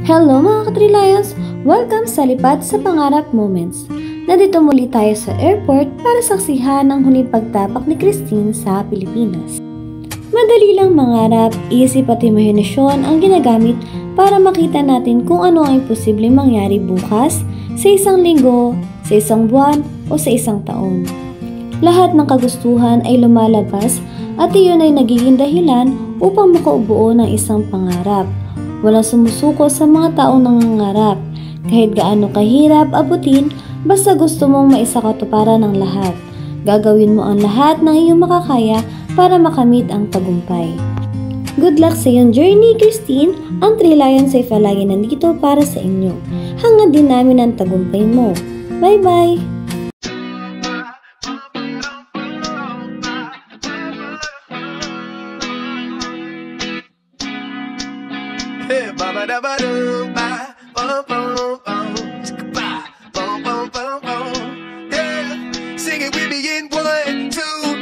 Hello mga Katrilayons! Welcome sa Lipat sa Pangarap Moments. Nandito muli tayo sa airport para saksihan ang huling pagtapak ni Christine sa Pilipinas. Madali lang mangarap, isip at imahinasyon ang ginagamit para makita natin kung ano ang posibleng mangyari bukas, sa isang linggo, sa isang buwan o sa isang taon. Lahat ng kagustuhan ay lumalabas at iyon ay nagiging dahilan upang makaubuo ng isang pangarap. Walang sumusuko sa mga taong nangangarap, kahit gaano kahirap abutin, basta gusto mong maisakatuparan ng lahat. Gagawin mo ang lahat ng iyong makakaya para makamit ang tagumpay. Good luck sa iyong journey, Christine! Ang Trilions ay palagi nandito para sa inyo. Hangad din namin ang tagumpay mo. Bye-bye! Hey, ba ba da ba do ba, bum bum bum, ba, bum bum bum bum. Yeah, sing it with me in 1, 2.